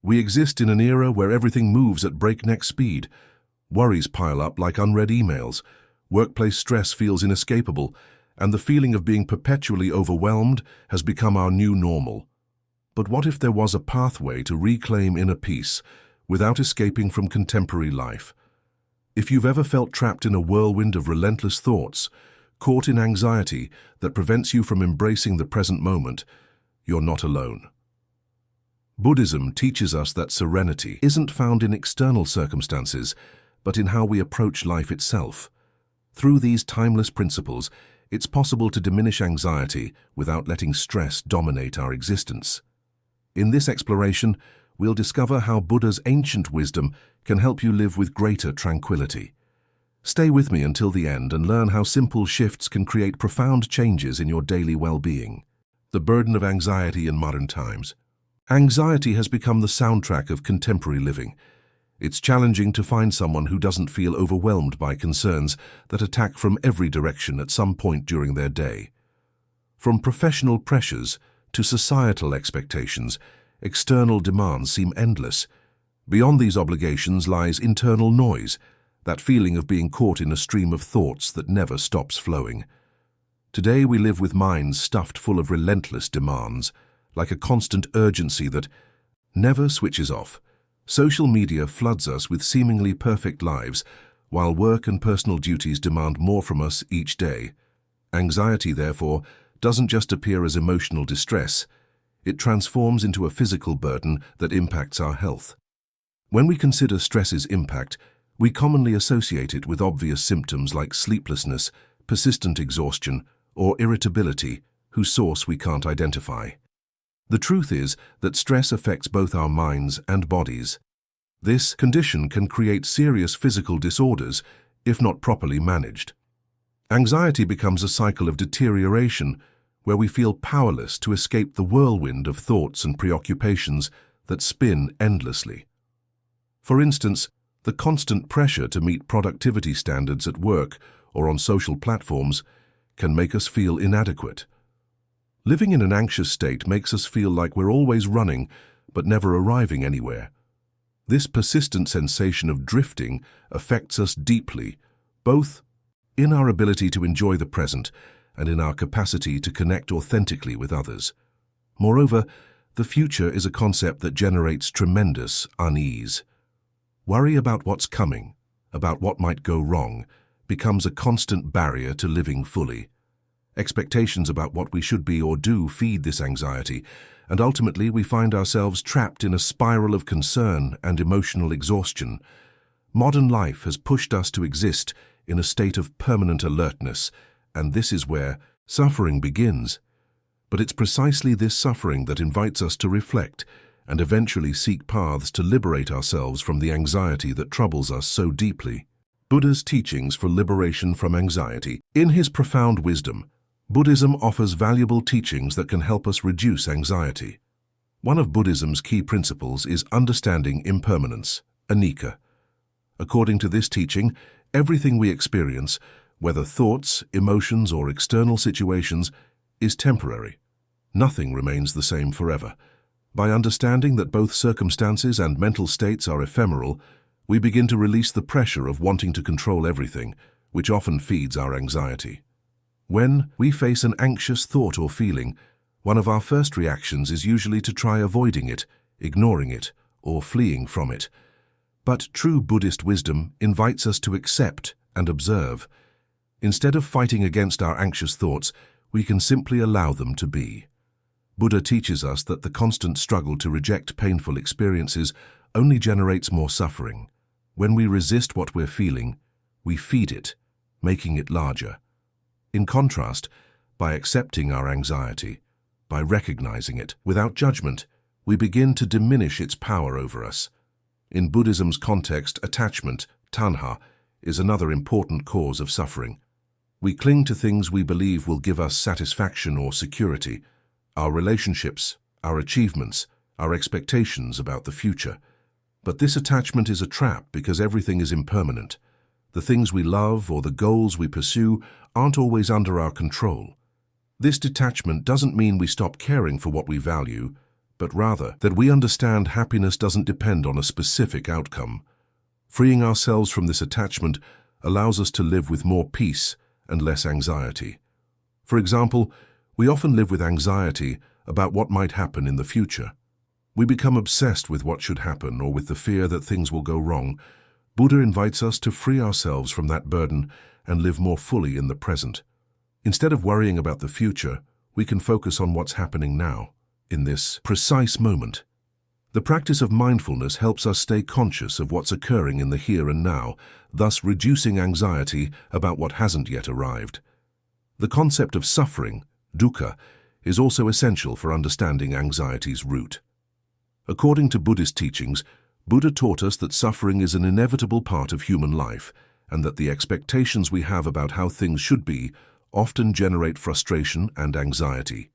We exist in an era where everything moves at breakneck speed. Worries pile up like unread emails. Workplace stress feels inescapable, and the feeling of being perpetually overwhelmed has become our new normal. But what if there was a pathway to reclaim inner peace without escaping from contemporary life? If you've ever felt trapped in a whirlwind of relentless thoughts, caught in anxiety that prevents you from embracing the present moment, you're not alone. Buddhism teaches us that serenity isn't found in external circumstances, but in how we approach life itself. Through these timeless principles, it's possible to diminish anxiety without letting stress dominate our existence. In this exploration, we'll discover how Buddha's ancient wisdom can help you live with greater tranquility. Stay with me until the end and learn how simple shifts can create profound changes in your daily well-being. The burden of anxiety in modern times. Anxiety has become the soundtrack of contemporary living. It's challenging to find someone who doesn't feel overwhelmed by concerns that attack from every direction at some point during their day. From professional pressures to societal expectations, external demands seem endless. Beyond these obligations lies internal noise, that feeling of being caught in a stream of thoughts that never stops flowing. Today we live with minds stuffed full of relentless demands, like a constant urgency that never switches off. Social media floods us with seemingly perfect lives, while work and personal duties demand more from us each day. Anxiety, therefore, doesn't just appear as emotional distress. It transforms into a physical burden that impacts our health. When we consider stress's impact, we commonly associate it with obvious symptoms like sleeplessness, persistent exhaustion, or irritability, whose source we can't identify. The truth is that stress affects both our minds and bodies. This condition can create serious physical disorders if not properly managed. Anxiety becomes a cycle of deterioration where we feel powerless to escape the whirlwind of thoughts and preoccupations that spin endlessly. For instance, the constant pressure to meet productivity standards at work or on social platforms can make us feel inadequate. Living in an anxious state makes us feel like we're always running but never arriving anywhere. This persistent sensation of drifting affects us deeply, both in our ability to enjoy the present and in our capacity to connect authentically with others. Moreover, the future is a concept that generates tremendous unease. Worry about what's coming, about what might go wrong, becomes a constant barrier to living fully. Expectations about what we should be or do feed this anxiety, and ultimately we find ourselves trapped in a spiral of concern and emotional exhaustion. Modern life has pushed us to exist in a state of permanent alertness, and this is where suffering begins. But it's precisely this suffering that invites us to reflect and eventually seek paths to liberate ourselves from the anxiety that troubles us so deeply. Buddha's teachings for liberation from anxiety. In his profound wisdom, Buddhism offers valuable teachings that can help us reduce anxiety. One of Buddhism's key principles is understanding impermanence, anicca. According to this teaching, everything we experience, whether thoughts, emotions, or external situations, is temporary. Nothing remains the same forever. By understanding that both circumstances and mental states are ephemeral, we begin to release the pressure of wanting to control everything, which often feeds our anxiety. When we face an anxious thought or feeling, one of our first reactions is usually to try avoiding it, ignoring it, or fleeing from it. But true Buddhist wisdom invites us to accept and observe. Instead of fighting against our anxious thoughts, we can simply allow them to be. Buddha teaches us that the constant struggle to reject painful experiences only generates more suffering. When we resist what we're feeling, we feed it, making it larger. In contrast, by accepting our anxiety, by recognizing it without judgment, we begin to diminish its power over us. In Buddhism's context, attachment, tanha, is another important cause of suffering. We cling to things we believe will give us satisfaction or security, our relationships, our achievements, our expectations about the future. But this attachment is a trap because everything is impermanent. The things we love or the goals we pursue aren't always under our control. This detachment doesn't mean we stop caring for what we value, but rather that we understand happiness doesn't depend on a specific outcome. Freeing ourselves from this attachment allows us to live with more peace and less anxiety. For example, we often live with anxiety about what might happen in the future. We become obsessed with what should happen or with the fear that things will go wrong. Buddha invites us to free ourselves from that burden and live more fully in the present. Instead of worrying about the future, we can focus on what's happening now, in this precise moment. The practice of mindfulness helps us stay conscious of what's occurring in the here and now, thus reducing anxiety about what hasn't yet arrived. The concept of suffering, dukkha, is also essential for understanding anxiety's root. According to Buddhist teachings, Buddha taught us that suffering is an inevitable part of human life, and that the expectations we have about how things should be often generate frustration and anxiety.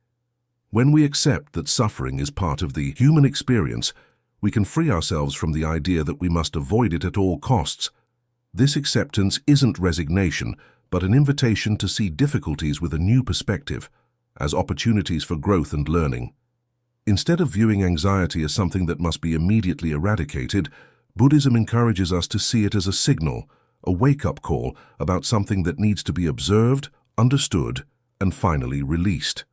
When we accept that suffering is part of the human experience, we can free ourselves from the idea that we must avoid it at all costs. This acceptance isn't resignation, but an invitation to see difficulties with a new perspective, as opportunities for growth and learning. Instead of viewing anxiety as something that must be immediately eradicated, Buddhism encourages us to see it as a signal, a wake-up call about something that needs to be observed, understood, and finally released.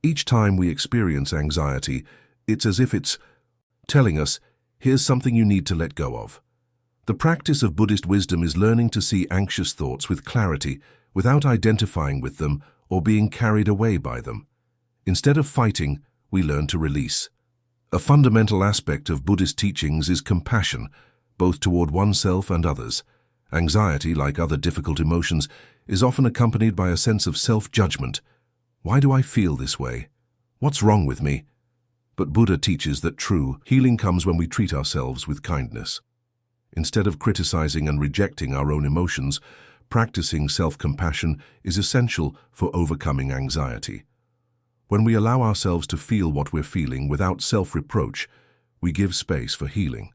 Each time we experience anxiety, it's as if it's telling us, here's something you need to let go of. The practice of Buddhist wisdom is learning to see anxious thoughts with clarity, without identifying with them or being carried away by them. Instead of fighting, we learn to release. A fundamental aspect of Buddhist teachings is compassion, both toward oneself and others. Anxiety, like other difficult emotions, is often accompanied by a sense of self-judgment. Why do I feel this way? What's wrong with me? But Buddha teaches that true healing comes when we treat ourselves with kindness. Instead of criticizing and rejecting our own emotions, practicing self-compassion is essential for overcoming anxiety. When we allow ourselves to feel what we're feeling without self-reproach, we give space for healing.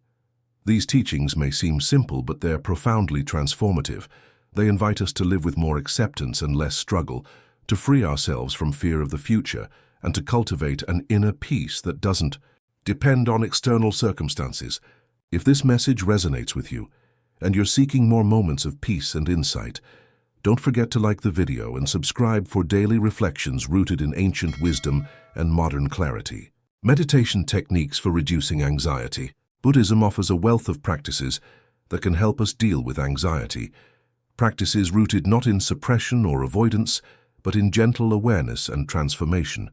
These teachings may seem simple, but they're profoundly transformative. They invite us to live with more acceptance and less struggle, to free ourselves from fear of the future, and to cultivate an inner peace that doesn't depend on external circumstances. If this message resonates with you, and you're seeking more moments of peace and insight, don't forget to like the video and subscribe for daily reflections rooted in ancient wisdom and modern clarity. Meditation techniques for reducing anxiety. Buddhism offers a wealth of practices that can help us deal with anxiety. Practices rooted not in suppression or avoidance, but in gentle awareness and transformation.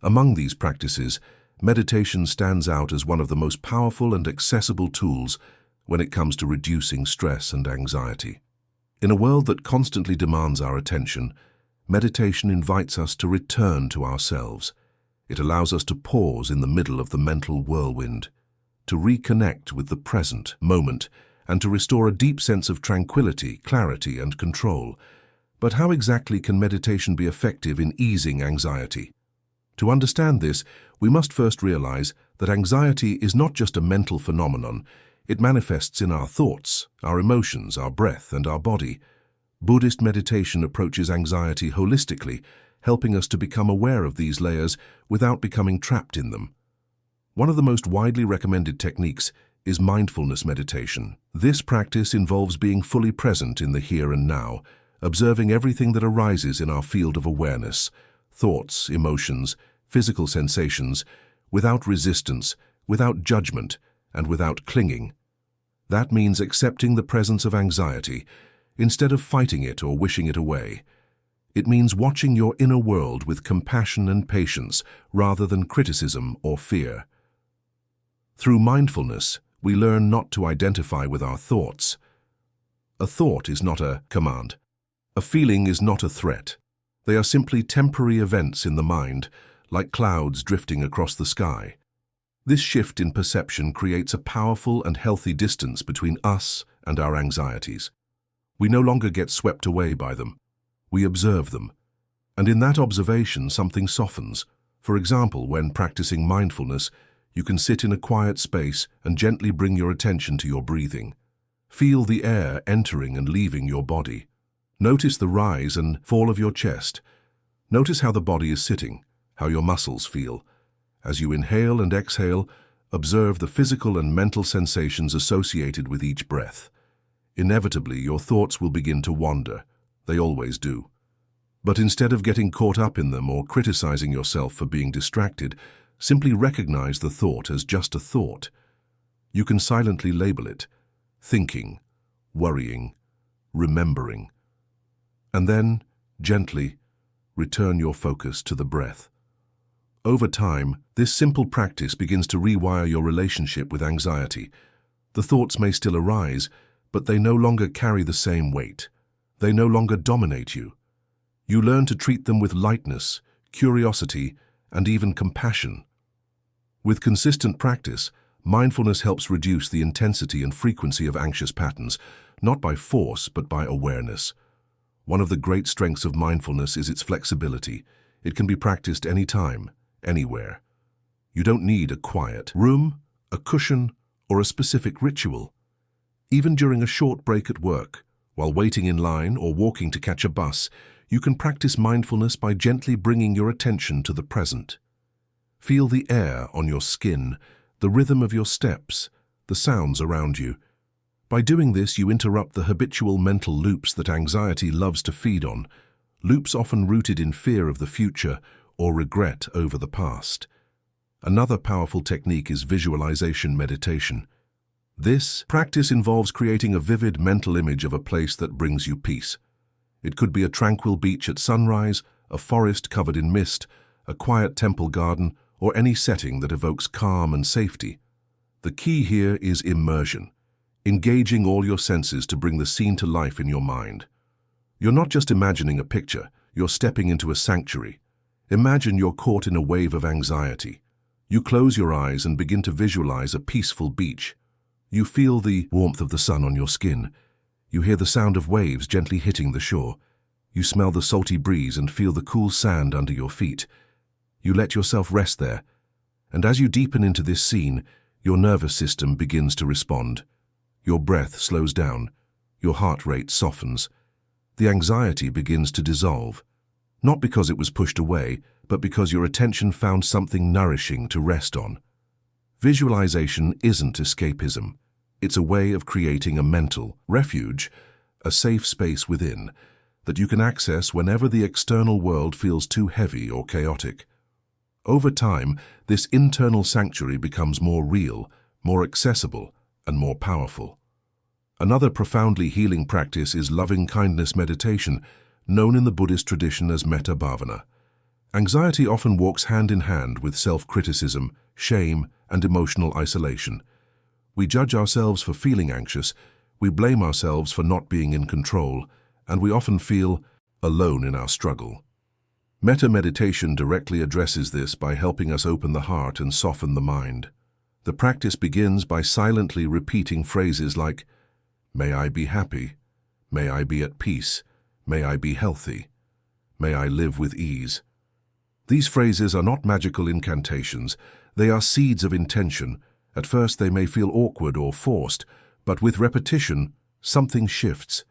Among these practices, meditation stands out as one of the most powerful and accessible tools when it comes to reducing stress and anxiety. In a world that constantly demands our attention, meditation invites us to return to ourselves. It allows us to pause in the middle of the mental whirlwind, to reconnect with the present moment, and to restore a deep sense of tranquility, clarity, and control. But how exactly can meditation be effective in easing anxiety? To understand this, we must first realize that anxiety is not just a mental phenomenon. It manifests in our thoughts, our emotions, our breath, and our body. Buddhist meditation approaches anxiety holistically, helping us to become aware of these layers without becoming trapped in them. One of the most widely recommended techniques is mindfulness meditation. This practice involves being fully present in the here and now, observing everything that arises in our field of awareness, thoughts, emotions, physical sensations, without resistance, without judgment, and without clinging. That means accepting the presence of anxiety instead of fighting it or wishing it away. It means watching your inner world with compassion and patience rather than criticism or fear. Through mindfulness, we learn not to identify with our thoughts. A thought is not a command. A feeling is not a threat. They are simply temporary events in the mind, like clouds drifting across the sky. This shift in perception creates a powerful and healthy distance between us and our anxieties. We no longer get swept away by them. We observe them. And in that observation, something softens. For example, when practicing mindfulness, you can sit in a quiet space and gently bring your attention to your breathing. Feel the air entering and leaving your body. Notice the rise and fall of your chest. Notice how the body is sitting, how your muscles feel. As you inhale and exhale, observe the physical and mental sensations associated with each breath. Inevitably, your thoughts will begin to wander. They always do. But instead of getting caught up in them or criticizing yourself for being distracted, simply recognize the thought as just a thought. You can silently label it: thinking, worrying, remembering. And then, gently, return your focus to the breath. Over time, this simple practice begins to rewire your relationship with anxiety. The thoughts may still arise, but they no longer carry the same weight. They no longer dominate you. You learn to treat them with lightness, curiosity, and even compassion. With consistent practice, mindfulness helps reduce the intensity and frequency of anxious patterns, not by force but by awareness. One of the great strengths of mindfulness is its flexibility. It can be practiced anytime, anywhere. You don't need a quiet room, a cushion, or a specific ritual. Even during a short break at work, while waiting in line or walking to catch a bus, you can practice mindfulness by gently bringing your attention to the present. Feel the air on your skin, the rhythm of your steps, the sounds around you. By doing this, you interrupt the habitual mental loops that anxiety loves to feed on, loops often rooted in fear of the future or regret over the past. Another powerful technique is visualization meditation. This practice involves creating a vivid mental image of a place that brings you peace. It could be a tranquil beach at sunrise, a forest covered in mist, a quiet temple garden, or any setting that evokes calm and safety. The key here is immersion, engaging all your senses to bring the scene to life in your mind. You're not just imagining a picture, you're stepping into a sanctuary. Imagine you're caught in a wave of anxiety. You close your eyes and begin to visualize a peaceful beach. You feel the warmth of the sun on your skin. You hear the sound of waves gently hitting the shore. You smell the salty breeze and feel the cool sand under your feet. You let yourself rest there, and as you deepen into this scene, your nervous system begins to respond. Your breath slows down, your heart rate softens. The anxiety begins to dissolve, not because it was pushed away, but because your attention found something nourishing to rest on. Visualization isn't escapism. It's a way of creating a mental refuge, a safe space within, that you can access whenever the external world feels too heavy or chaotic. Over time, this internal sanctuary becomes more real, more accessible, and more powerful. Another profoundly healing practice is loving-kindness meditation, known in the Buddhist tradition as Metta bhavana. Anxiety often walks hand in hand with self-criticism, shame, and emotional isolation. We judge ourselves for feeling anxious, we blame ourselves for not being in control, and we often feel alone in our struggle. Metta meditation directly addresses this by helping us open the heart and soften the mind. The practice begins by silently repeating phrases like, "May I be happy," "May I be at peace," "May I be healthy," "May I live with ease." These phrases are not magical incantations, they are seeds of intention. At first they may feel awkward or forced, but with repetition, something shifts.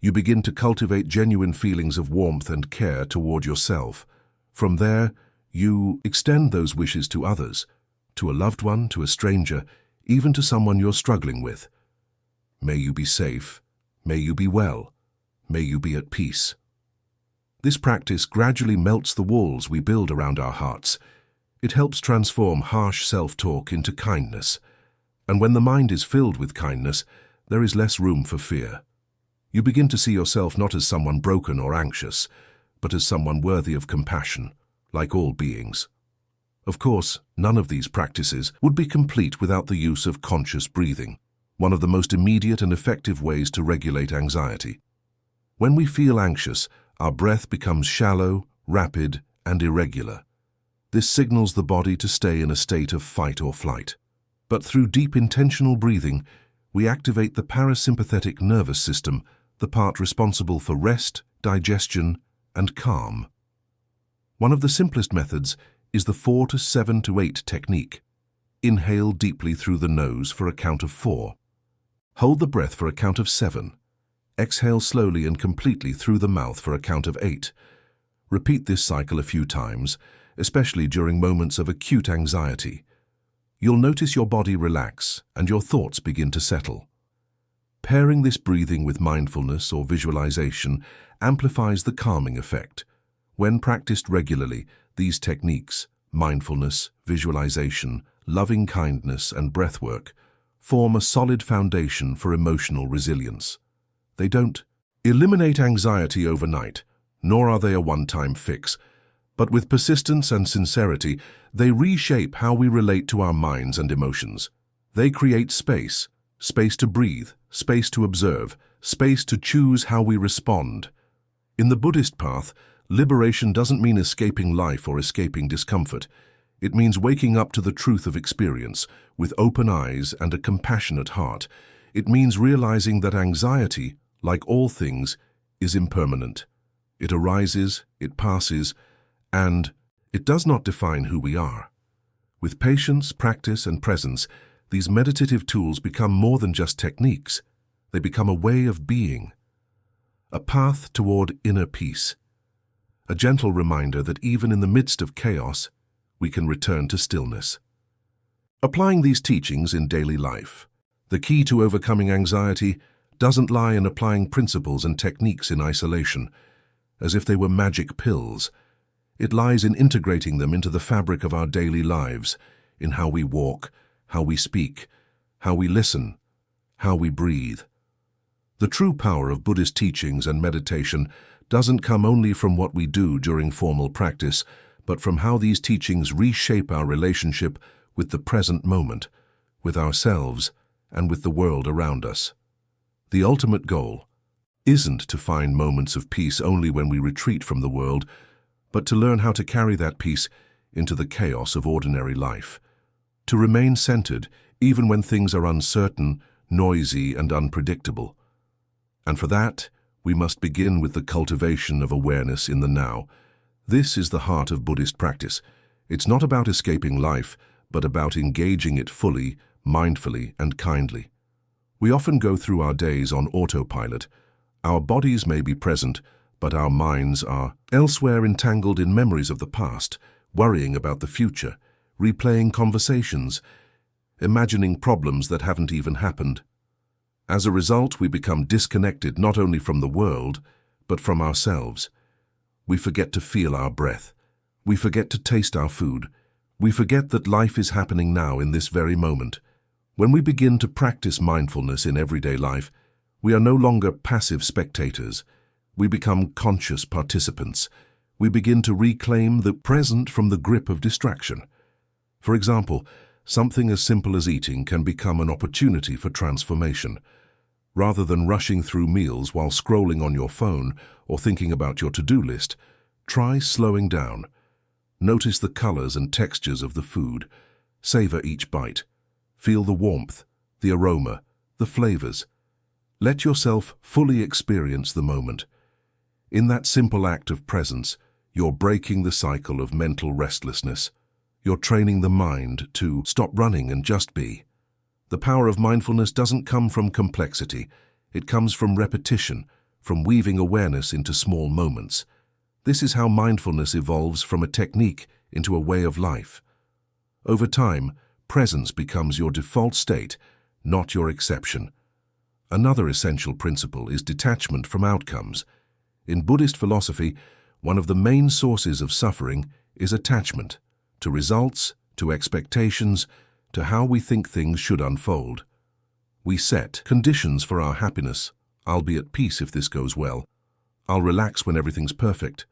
You begin to cultivate genuine feelings of warmth and care toward yourself. From there, you extend those wishes to others, to a loved one, to a stranger, even to someone you're struggling with. May you be safe, may you be well, may you be at peace. This practice gradually melts the walls we build around our hearts. It helps transform harsh self-talk into kindness. And when the mind is filled with kindness, there is less room for fear. You begin to see yourself not as someone broken or anxious, but as someone worthy of compassion, like all beings. Of course, none of these practices would be complete without the use of conscious breathing, one of the most immediate and effective ways to regulate anxiety. When we feel anxious, our breath becomes shallow, rapid, and irregular. This signals the body to stay in a state of fight or flight. But through deep intentional breathing, we activate the parasympathetic nervous system, the part responsible for rest, digestion, and calm. One of the simplest methods is the 4 to 7 to 8 technique. Inhale deeply through the nose for a count of 4. Hold the breath for a count of 7. Exhale slowly and completely through the mouth for a count of 8. Repeat this cycle a few times, especially during moments of acute anxiety. You'll notice your body relax and your thoughts begin to settle. Pairing this breathing with mindfulness or visualization amplifies the calming effect. When practiced regularly, these techniques, mindfulness, visualization, loving kindness, and breathwork, form a solid foundation for emotional resilience. They don't eliminate anxiety overnight, nor are they a one-time fix, but with persistence and sincerity, they reshape how we relate to our minds and emotions. They create space to breathe, space to observe, space to choose how we respond. In the Buddhist path, liberation doesn't mean escaping life or escaping discomfort. It means waking up to the truth of experience with open eyes and a compassionate heart. It means realizing that anxiety, like all things, is impermanent. It arises, it passes, and it does not define who we are. With patience, practice, and presence, these meditative tools become more than just techniques. They become a way of being, a path toward inner peace, a gentle reminder that even in the midst of chaos, we can return to stillness. Applying these teachings in daily life, the key to overcoming anxiety doesn't lie in applying principles and techniques in isolation, as if they were magic pills. It lies in integrating them into the fabric of our daily lives, in how we walk, how we speak, how we listen, how we breathe. The true power of Buddhist teachings and meditation doesn't come only from what we do during formal practice, but from how these teachings reshape our relationship with the present moment, with ourselves, and with the world around us. The ultimate goal isn't to find moments of peace only when we retreat from the world, but to learn how to carry that peace into the chaos of ordinary life, to remain centered even when things are uncertain, noisy, and unpredictable. And for that, we must begin with the cultivation of awareness in the now. This is the heart of Buddhist practice. It's not about escaping life, but about engaging it fully, mindfully, and kindly. We often go through our days on autopilot. Our bodies may be present, but our minds are elsewhere, entangled in memories of the past, worrying about the future, replaying conversations, imagining problems that haven't even happened. As a result, we become disconnected not only from the world, but from ourselves. We forget to feel our breath. We forget to taste our food. We forget that life is happening now in this very moment. When we begin to practice mindfulness in everyday life, we are no longer passive spectators. We become conscious participants. We begin to reclaim the present from the grip of distraction. For example, something as simple as eating can become an opportunity for transformation. Rather than rushing through meals while scrolling on your phone or thinking about your to-do list, try slowing down. Notice the colors and textures of the food. Savor each bite. Feel the warmth, the aroma, the flavors. Let yourself fully experience the moment. In that simple act of presence, you're breaking the cycle of mental restlessness. You're training the mind to stop running and just be. The power of mindfulness doesn't come from complexity. It comes from repetition, from weaving awareness into small moments. This is how mindfulness evolves from a technique into a way of life. Over time, presence becomes your default state, not your exception. Another essential principle is detachment from outcomes. In Buddhist philosophy, one of the main sources of suffering is attachment to results, to expectations, to how we think things should unfold. We set conditions for our happiness. I'll be at peace if this goes well. I'll relax when everything's perfect.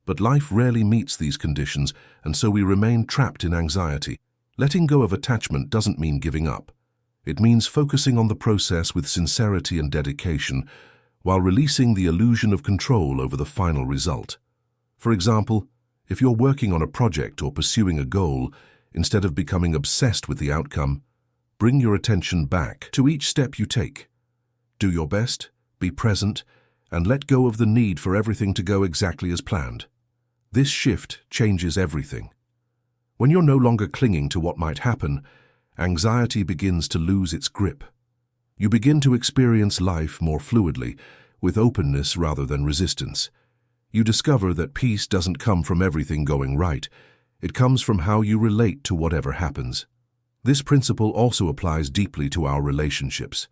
But life rarely meets these conditions, and so we remain trapped in anxiety. Letting go of attachment doesn't mean giving up. It means focusing on the process with sincerity and dedication, while releasing the illusion of control over the final result. For example, if you're working on a project or pursuing a goal, instead of becoming obsessed with the outcome, bring your attention back to each step you take. Do your best, be present, and let go of the need for everything to go exactly as planned. This shift changes everything. When you're no longer clinging to what might happen, anxiety begins to lose its grip. You begin to experience life more fluidly, with openness rather than resistance. You discover that peace doesn't come from everything going right. It comes from how you relate to whatever happens. This principle also applies deeply to our relationships.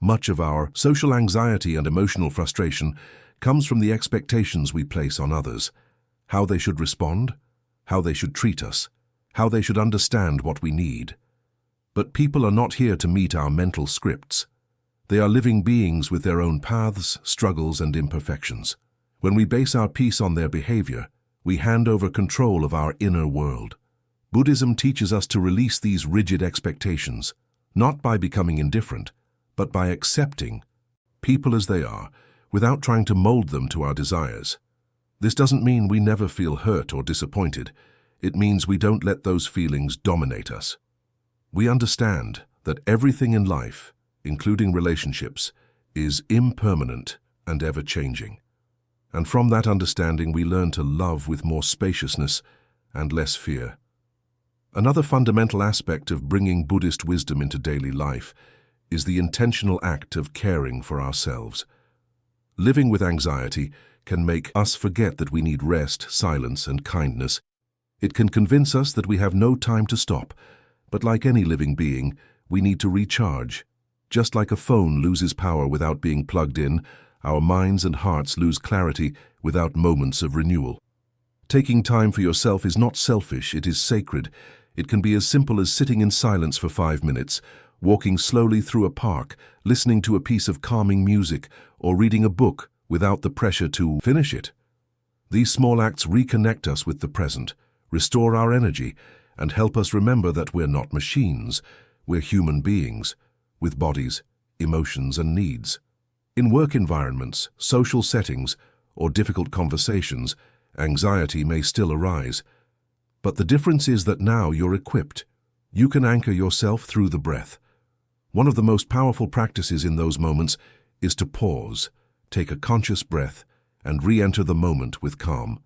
Much of our social anxiety and emotional frustration comes from the expectations we place on others, how they should respond, how they should treat us, how they should understand what we need. But people are not here to meet our mental scripts. They are living beings with their own paths, struggles, and imperfections. When we base our peace on their behavior, we hand over control of our inner world. Buddhism teaches us to release these rigid expectations, not by becoming indifferent, but by accepting people as they are, without trying to mold them to our desires. This doesn't mean we never feel hurt or disappointed. It means we don't let those feelings dominate us. We understand that everything in life, including relationships, is impermanent and ever-changing. And from that understanding, we learn to love with more spaciousness and less fear. Another fundamental aspect of bringing Buddhist wisdom into daily life is the intentional act of caring for ourselves. Living with anxiety can make us forget that we need rest, silence, and kindness. It can convince us that we have no time to stop, but like any living being, we need to recharge. Just like a phone loses power without being plugged in, our minds and hearts lose clarity without moments of renewal. Taking time for yourself is not selfish, it is sacred. It can be as simple as sitting in silence for 5 minutes, walking slowly through a park, listening to a piece of calming music, or reading a book without the pressure to finish it. These small acts reconnect us with the present, restore our energy, and help us remember that we're not machines. We're human beings, with bodies, emotions, and needs. In work environments, social settings, or difficult conversations, anxiety may still arise. But the difference is that now you're equipped. You can anchor yourself through the breath. One of the most powerful practices in those moments is to pause, take a conscious breath, and re-enter the moment with calm.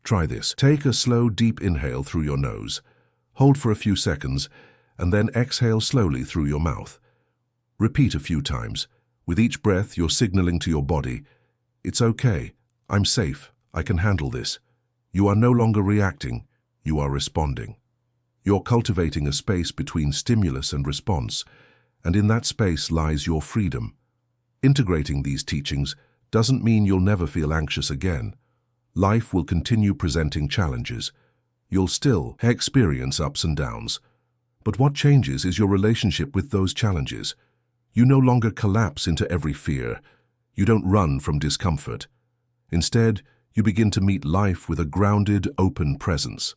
Try this. Take a slow, deep inhale through your nose. Hold for a few seconds, and then exhale slowly through your mouth. Repeat a few times. With each breath, you're signaling to your body, "It's okay. I'm safe. I can handle this." You are no longer reacting. You are responding. You're cultivating a space between stimulus and response, and in that space lies your freedom. Integrating these teachings doesn't mean you'll never feel anxious again. Life will continue presenting challenges. You'll still experience ups and downs. But what changes is your relationship with those challenges. You no longer collapse into every fear. You don't run from discomfort. Instead, you begin to meet life with a grounded, open presence.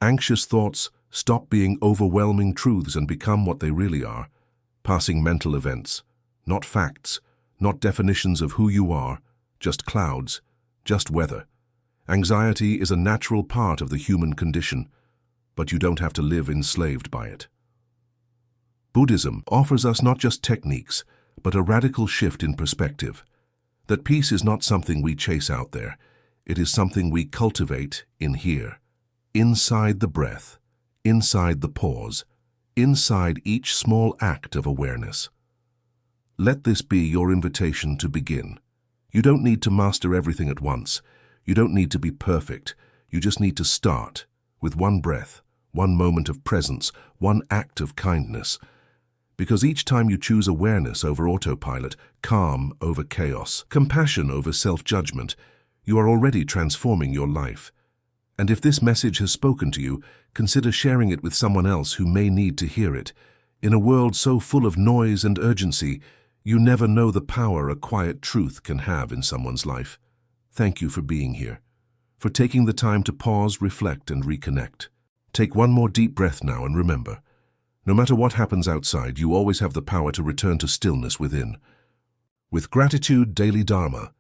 Anxious thoughts stop being overwhelming truths and become what they really are, passing mental events, not facts, not definitions of who you are, just clouds, just weather. Anxiety is a natural part of the human condition, but you don't have to live enslaved by it. Buddhism offers us not just techniques, but a radical shift in perspective. That peace is not something we chase out there. It is something we cultivate in here, inside the breath, inside the pause, inside each small act of awareness. Let this be your invitation to begin. You don't need to master everything at once. You don't need to be perfect. You just need to start with one breath, one moment of presence, one act of kindness. Because each time you choose awareness over autopilot, calm over chaos, compassion over self-judgment, you are already transforming your life. And if this message has spoken to you, consider sharing it with someone else who may need to hear it. In a world so full of noise and urgency, you never know the power a quiet truth can have in someone's life. Thank you for being here, for taking the time to pause, reflect, and reconnect. Take one more deep breath now and remember, no matter what happens outside, you always have the power to return to stillness within. With gratitude, Daily Dharma.